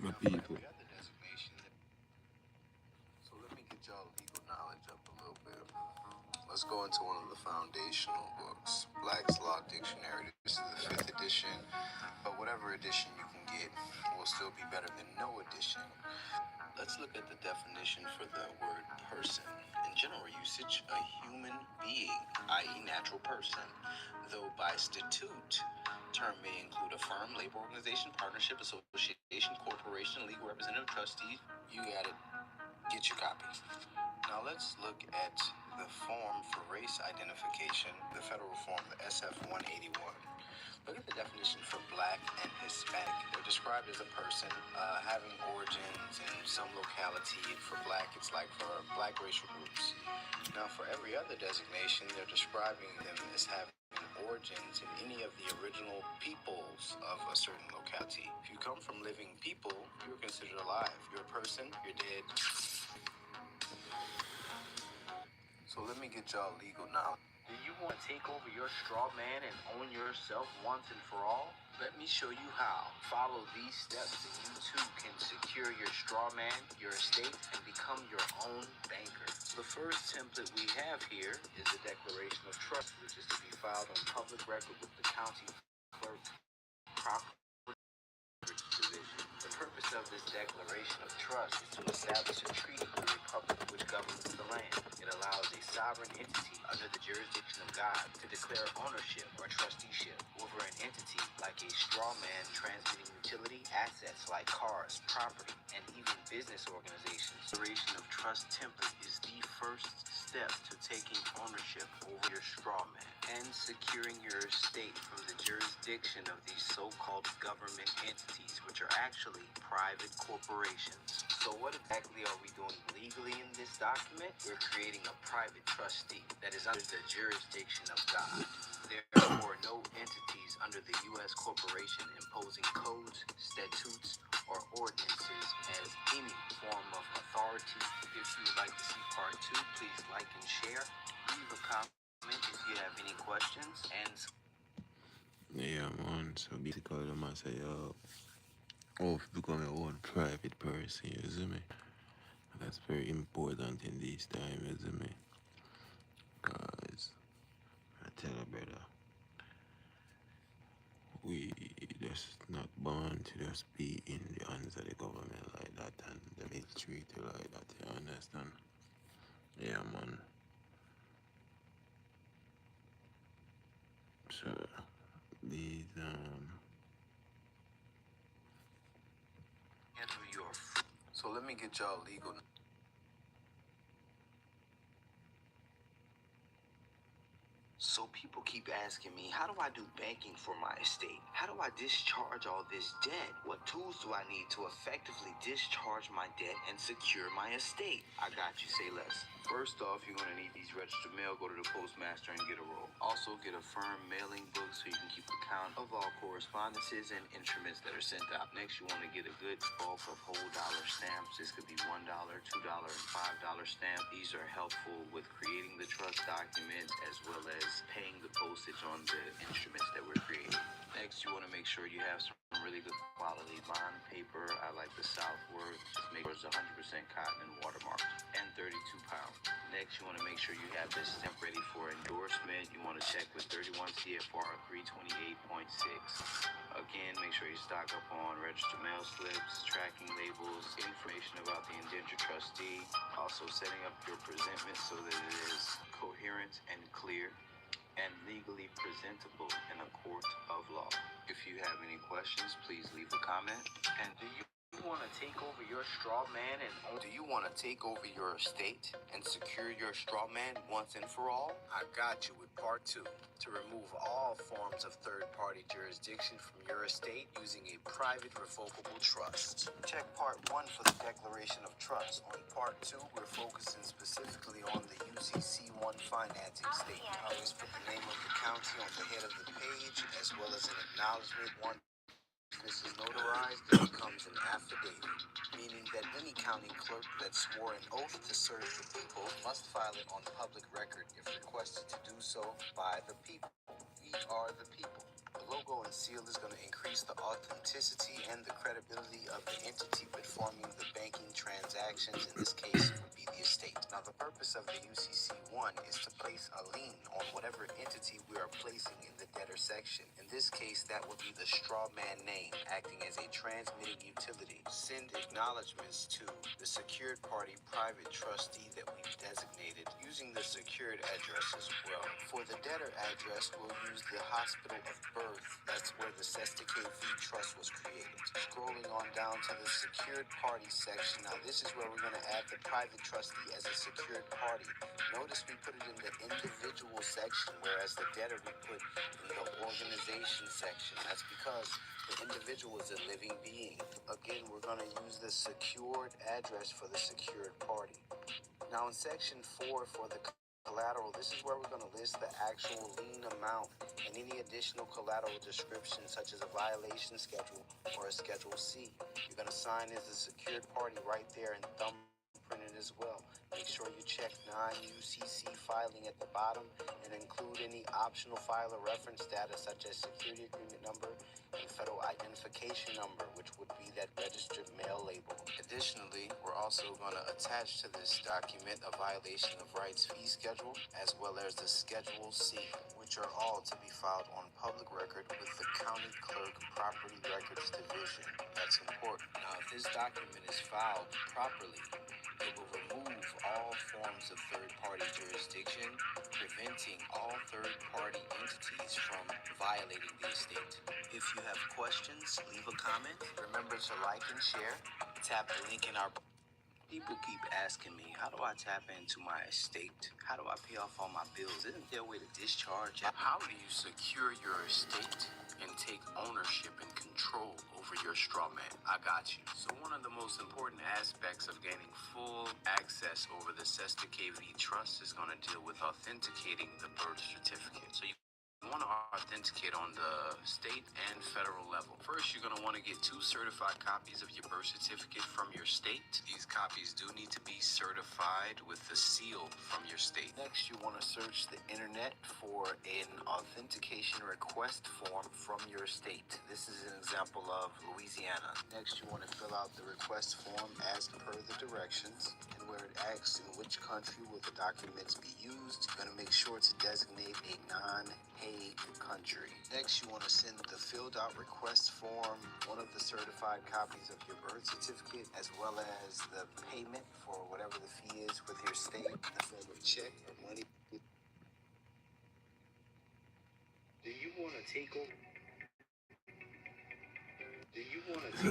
my people. So let me get y'all legal knowledge up a little bit. Let's go into one of the foundational books, Black's Law Dictionary. This is the fifth edition, but whatever edition you can get will still be better than no edition. Let's look at the definition for the word person. In general usage, a human being, i.e., natural person, though by statute, term may include a firm, labor organization, partnership, association, corporation, legal representative, trustee. You got it. Get your copy. Now let's look at the form for race identification, the federal form, the SF 181. Look at the definition for Black and Hispanic. They're described as a person having origins in some locality. For Black, it's like for Black racial groups. Now, for every other designation, they're describing them as having origins in any of the original peoples of a certain locality. If you come from living people, you're considered alive. You're a person, you're dead. So let me get y'all legal now. Do you want to take over your straw man and own yourself once and for all? Let me show you how. Follow these steps and you too can secure your straw man, your estate, and become your own banker. The first template we have here is the Declaration of Trust, which is to be filed on public record with the county clerk property division. The purpose of this Declaration of Trust is to establish a treaty with the republic which governs the land. It allows a sovereign entity under the jurisdiction of God to declare ownership or trusteeship over an entity like a straw man transmitting utility assets like cars, property, and even business organizations. The Declaration of Trust template is the first step to taking ownership over your straw man and securing your estate from the jurisdiction of these so-called government entities, which are actually private corporations. So what exactly are we doing legally in this document? We're creating a private trustee that is under the jurisdiction of God. Therefore, no entities under the U.S. corporation imposing codes, statutes, or ordinances as any form of authority. If you would like to see part 2, please like and share. Leave a comment if you have any questions. And Yeah, man. So basically, the man say, yo, oh, to become your own private person, you see me? That's very important in this time, you see me? Because I tell you, brother, we just not born to just be in the hands of the government like that and them ill treat you like that, you understand? Yeah, man. So, these, so let me get y'all legal. So people keep asking me, how do I do banking for my estate? How do I discharge all this debt? What tools do I need to effectively discharge my debt and secure my estate? I got you, say less. First off, you're going to need these registered mail. Go to the postmaster and get a roll. Also, get a firm mailing book so you can keep account of all correspondences and instruments that are sent out. Next, you want to get a good bulk of whole dollar stamps. This could be $1, $2, and $5 stamp. These are helpful with creating the trust documents as well as paying the postage on the instruments that we're creating. Next, you want to make sure you have some really good quality bond paper. I like the Southworth. Just make sure it's 100% cotton and watermark and 32 pounds. Next, you want to make sure you have this stamp ready for endorsement. You want to check with 31 CFR 328.6. Again, make sure you stock up on registered mail slips, tracking labels, information about the indentured trustee. Also, setting up your presentment so that it is coherent and clear and legally presentable in a court of law. If you have any questions, please leave a comment. And Do you want to take over your straw man and own? do you want to take over your estate and secure your straw man once and for all? I got you with part 2. To remove all forms of third-party jurisdiction from your estate using a private revocable trust. Check part 1 for the Declaration of Trust. On part 2, we're focusing specifically on the UCC1 financing statement. I always put the name of the county on the head of the page as well as an acknowledgement. Once this is notarized, it becomes an affidavit, meaning that any county clerk that swore an oath to serve the people must file it on public record if requested to do so by the people. We are the people. logo and seal is going to increase the authenticity and the credibility of the entity performing the banking transactions. In this case, it would be the estate. Now, the purpose of the UCC1 is to place a lien on whatever entity we are placing in the debtor section. In this case, that would be the straw man name, acting as a transmitting utility. Send acknowledgments to the secured party private trustee that we've designated using the secured address as well. For the debtor address, we'll use the hospital of birth. That's where the Sesta KV Trust was created. Scrolling on down to the secured party section. Now this is where we're going to add the private trustee as a secured party. Notice we put it in the individual section, whereas the debtor we put in the organization section. That's because the individual is a living being. Again, we're going to use the secured address for the secured party. Now in section 4 for the collateral, this is where we're going to list the actual lien amount and any additional collateral descriptions such as a violation schedule or a Schedule C. You're going to sign as a secured party right there and thumbprint it as well. Make sure you check non-UCC filing at the bottom and include any optional file or reference data such as security agreement number and federal identification number, which would be that registered mail label. Additionally, we're also going to attach to this document a violation of rights fee schedule as well as the Schedule C, which are all to be filed on public record with the County Clerk Property Records Division. That's important. Now, if this document is filed properly, it will remove all forms of third-party jurisdiction, preventing all third-party entities from violating the estate. If you have questions, leave a comment. Remember to like and share. Tap the link in our... People keep asking me, how do I tap into my estate? How do I pay off all my bills? Isn't there a way to discharge? How do you secure your estate and take ownership and control over your straw man? I got you. So one of the most important aspects of gaining full access over the Sesta KV Trust is going to deal with authenticating the birth certificate. So you want to authenticate on the state and federal level. First, you're going to want to get 2 certified copies of your birth certificate from your state. These copies do need to be certified with the seal from your state. Next, you want to search the internet for an authentication request form from your state. This is an example of Louisiana. Next, you want to fill out the request form as per the directions, and where it asks in which country will the documents be used, you're going to make sure to designate a non-Hague country. Next, you want to send the filled out request form, one of the certified copies of your birth certificate, as well as the payment for whatever the fee is with your state in the form of check or money. Do you want to take over?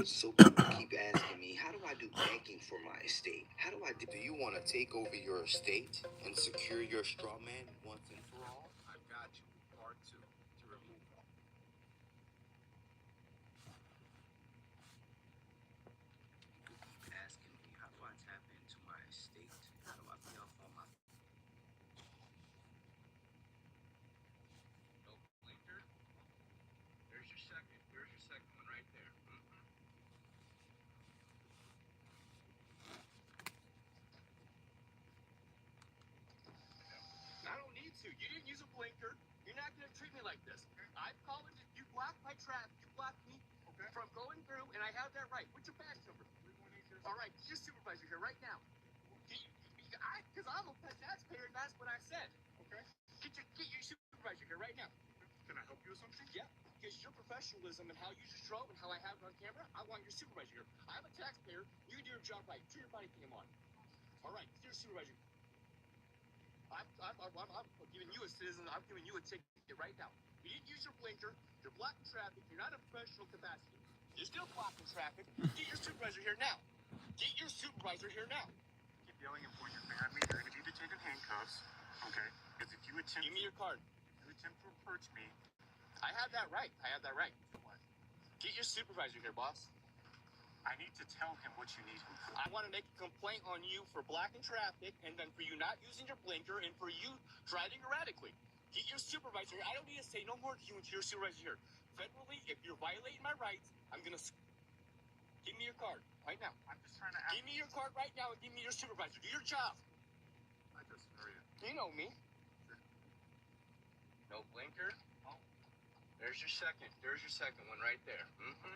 So people keep asking me, how do I do banking for my estate? How do I do you want to take over your estate and secure your straw man once and for all? I got you. Part 2 to remove all. People keep asking me, how do I tap into my estate? How do I pay off all my... No blinker? There's your second. There's your second one right there. I don't need to. You didn't use a blinker. You're not going to treat me like this. I've called it. You blocked my traffic. You blocked me from going through, and I have that right. What's your badge number? All right, get your supervisor here right now. Because I'm a taxpayer, and that's what I said. Okay. Get your supervisor here right now. Can I help you with something? Yeah. Because your professionalism and how you just drove and how I have it on camera, I want your supervisor here. I'm a taxpayer. You do your job right. Turn your body cam on. All right, get your supervisor. I'm giving you a citizen. I'm giving you a ticket right now. You didn't use your blinker. You're blocking traffic. You're not in professional capacity. You're still blocking traffic. Get your supervisor here now. Get your supervisor here now. Keep yelling and pointing your finger at me. You're going to be detained in handcuffs. Okay? Because if you attempt... Give me your card. If you attempt to approach me... I have that right. I have that right. What? Get your supervisor here, boss. I need to tell him what you need him for. I want to make a complaint on you for blocking traffic, and then for you not using your blinker, and for you driving erratically. Get your supervisor. I don't need to say no more to you until your supervisor here. Federally, if you're violating my rights, I'm going to... Give me your card right now. I'm just trying to ask... Give me your card right now and give me your supervisor. Do your job. I just heard it. You know me. No blinker. Oh. There's your second. There's your second one right there. Mm-hmm.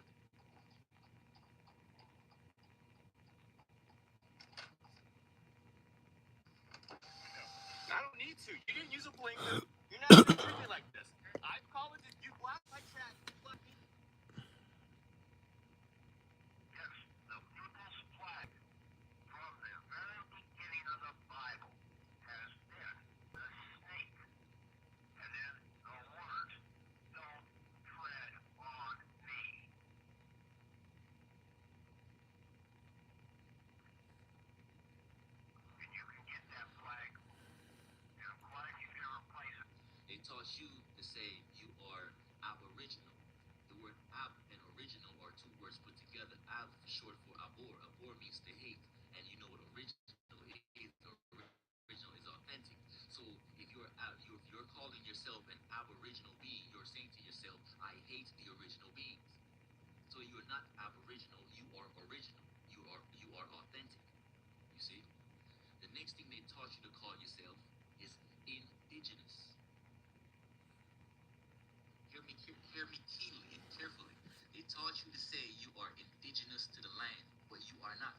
I don't need to. You didn't use a blinker. You're not gonna treat me like this. I've called it. You blocked my chat. You blocked me. Yes, the people's flag from the very beginning of the Bible has been the snake. And then the words, don't tread on me. And you can get that flag in quite a few different places. They taught you to say you are aboriginal. The word ab and original are two words put together. Ab short for abor. Abor means to hate, and you know what original is. Original is authentic. So if you're calling yourself an aboriginal being, you're saying to yourself, I hate the original beings. So you're not aboriginal. You are original. You are authentic. You see. The next thing they taught you to call yourself is indigenous. Hear me keenly and carefully. They taught you to say you are indigenous to the land, but you are not.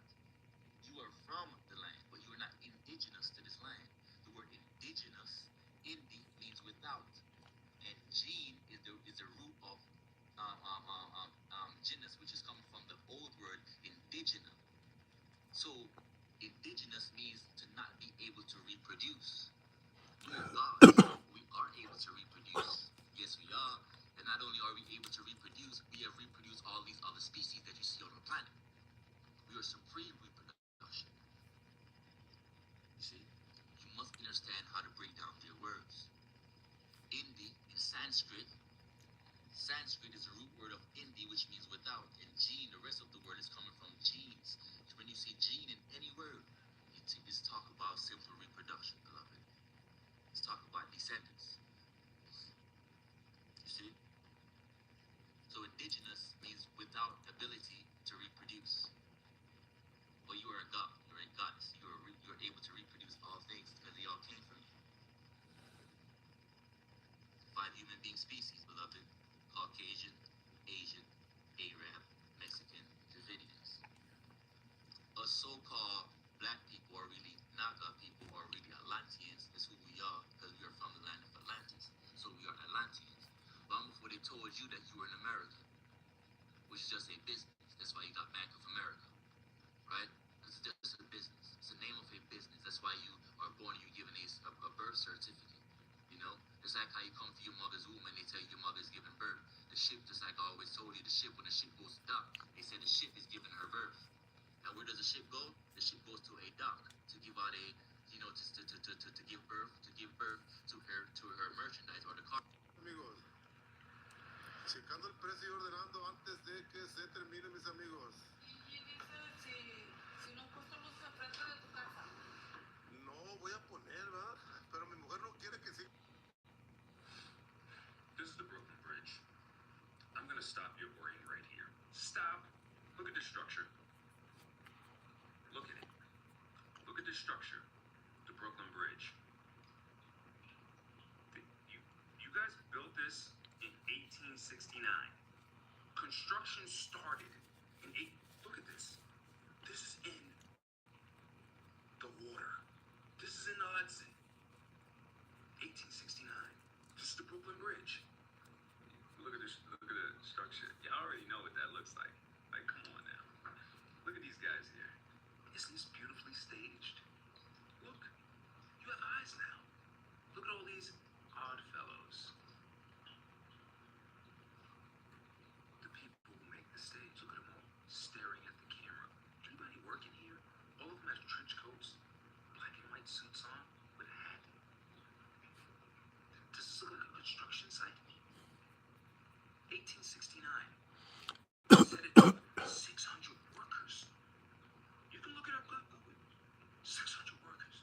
You are from the land, but you are not indigenous to this land. The word indigenous, indi, means without, and gene is the root of genus, which is coming from the old word indigena. So indigenous means to not be able to reproduce. We are gods. We are able to reproduce. Yes, we are. And not only are we able to reproduce, we have reproduced all these other species that you see on the planet. We are supreme reproduction. You see? You must understand how to break down their words. Indi in Sanskrit is the root word of Indi, which means without. And gene, the rest of the word is coming from genes. So when you see gene in any word, it's talk about simple reproduction, beloved. It's talk about descendants. You see? So indigenous means without ability to reproduce. But you are a god. You're a goddess. You're able to reproduce all things because they all came from you. 5 human being species, beloved. Caucasian, Asian, Arab, Mexican, Dravidians. Us so-called black people are really Naga people, are really Atlanteans. That's who we are because we are from the land of Atlantis. So we are Atlanteans. Long before they told you that you were an American, which is just a business. That's why you got Bank of America, right? Because it's just a business. It's the name of a business. That's why you are born and you're given a birth certificate. You know, it's like how you come to your mother's womb and they tell you your mother's giving birth. The ship, just like I always told you, the ship, when the ship goes to dock, they say the ship is giving her birth. And where does the ship go? The ship goes to a dock to give out a, just to give birth to her merchandise or the car. Amigos, checando el precio y ordenando antes de que se termine, mis amigos. Si no puso luz enfrente de tu casa. No voy a poner, ¿verdad? Pero mi mujer no quiere que sí. This is the Brooklyn Bridge. I'm gonna stop your brain right here. Stop. Look at the structure. Look at it. Look at the structure. The Brooklyn Bridge. You guys built this in 1869. Construction started in look at this. This is in the water. This is in the Hudson. 1869. This is the Brooklyn Bridge. Look at this. Look at the structure. You already know what that looks like. Like, come on now. Look at these guys here. Isn't this beautifully staged? Look, you have eyes now. Look at all these odd fellows. The people who make the stage. Look at them all staring at the camera. Anybody working here? All of them have trench coats, black and white suits on, with a hat. Does this look like a construction site? 1869. Set it up. 600 workers. You can look it up. Google it. 600 workers.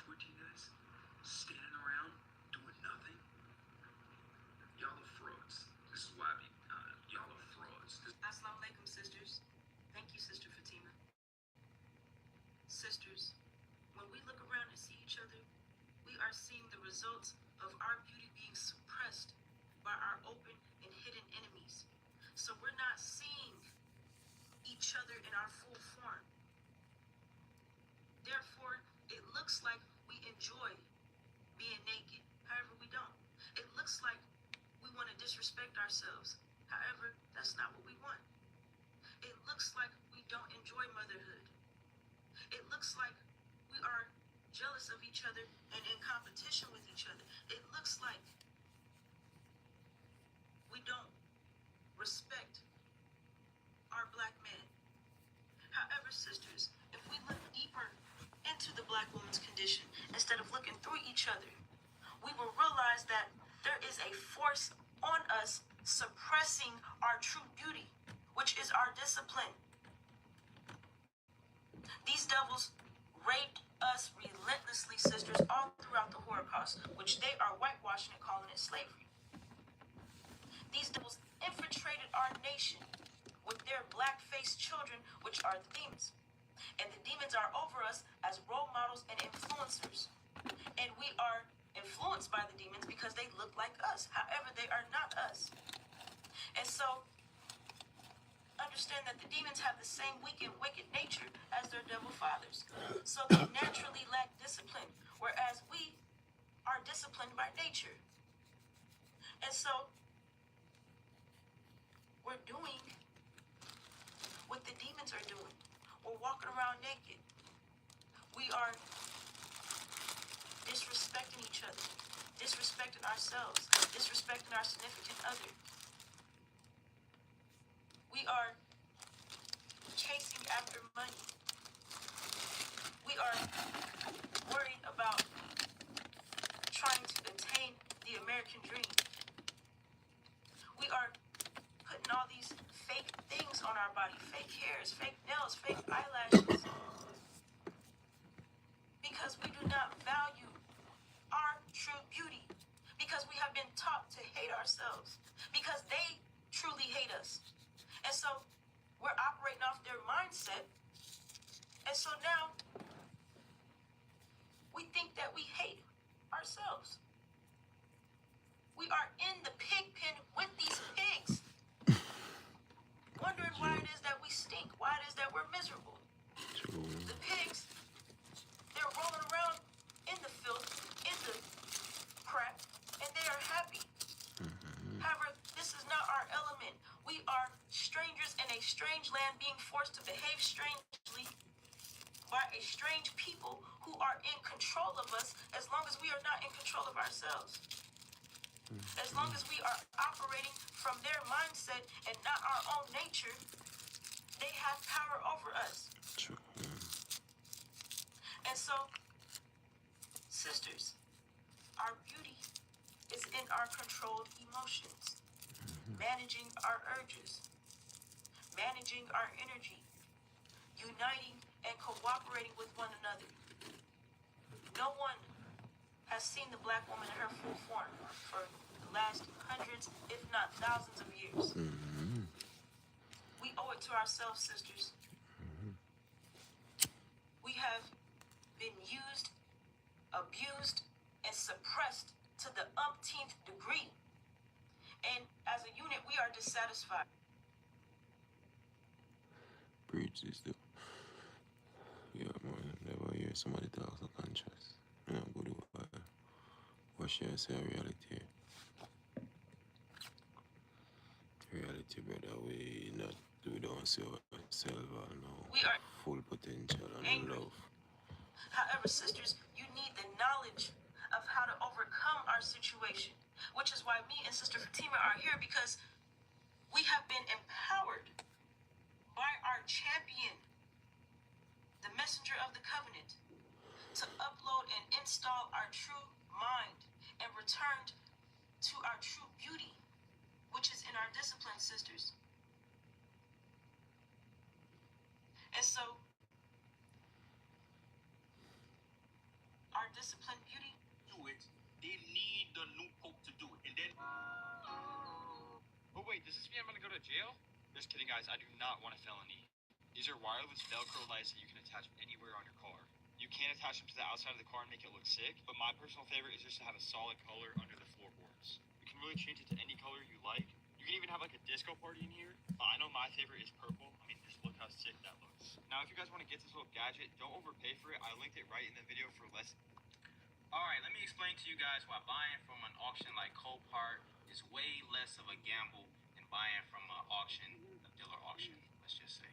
14 guys standing around doing nothing. Y'all are frauds. This is why y'all are frauds. Assalamu alaikum, sisters. Thank you, Sister Fatima. Sisters, when we look around and see each other, we are seeing the results of our beauty being suppressed by our open and hidden enemies. So we're not seeing each other in our full form. Therefore, it looks like we enjoy being naked. However, we don't. It looks like we want to disrespect ourselves. However, that's not what we want. It looks like we don't enjoy motherhood. It looks like we are jealous of each other and in competition with each other. It looks like we don't respect our black men. However, sisters, if we look deeper into the black woman's condition instead of looking through each other, we will realize that there is a force on us suppressing our true beauty, which is our discipline. These devils raped us relentlessly, sisters, all throughout the Holocaust, which they are whitewashing and calling it slavery. These devils infiltrated our nation with their black-faced children, which are the demons. And the demons are over us as role models and influencers. And we are influenced by the demons because they look like us. However, they are not us. And so, understand that the demons have the same weak and wicked nature as their devil fathers. So they naturally lack discipline, whereas we are disciplined by nature. And so, we're doing what the demons are doing. We're walking around naked. We are disrespecting each other, disrespecting ourselves, disrespecting our significant other. We are chasing after money. We are worried about trying to attain the American dream. We are putting all these fake things on our body, fake hairs, fake nails, fake eyelashes, because we do not value our true beauty, because we have been taught to hate ourselves, because they truly hate us. And so we're operating off their mindset. And so now we think that we hate ourselves. We are in the pig pen with these pigs, wondering why it is that we stink, why it is that we're miserable. The pigs, they're rolling around in the filth, in the crap, and they are happy. However, this is not our element. We are strangers in a strange land being forced to behave strangely by a strange people who are in control of us as long as we are not in control of ourselves. As long as we are operating from their mindset and not our own nature, they have power over us. And so, sisters, our beauty is in our controlled emotions, managing our urges, managing our energy, uniting and cooperating with one another. No one has seen the black woman in her full form for the last hundreds, if not thousands of years. We owe it to ourselves, sisters. We have been used, abused, and suppressed to the umpteenth degree. And as a unit, we are dissatisfied. Preach this though. Yeah, man. Never hear somebody talk so conscious. You know, good word. What should I say? Reality. Reality, brother. We don't see ourselves or no We are full potential and angry. love. However, sisters, you need the knowledge of how to overcome our situation, which is why me and Sister Fatima are here, because we have been empowered by our champion, the messenger of the covenant, to upload and install our true mind and return to our true beauty, which is in our discipline, sisters. And so, our disciplined beauty, do it. They need the new pope to do it. And then. Oh, wait, does this mean I'm going to go to jail? Just kidding, guys. I do not want a felony. These are wireless Velcro lights that you can attach anywhere on your car. You can attach them to the outside of the car and make it look sick, but my personal favorite is just to have a solid color under the floorboards. You can can really change it to any color you like. You can even have like a disco party in here. I know my favorite is purple. I mean, just look how sick that looks. Now, if you guys want to get this little gadget, don't overpay for it. I linked it right in the video for less. Alright, let me explain to you guys why buying from an auction like Copart is way less of a gamble than buying from an auction, a dealer auction, let's just say.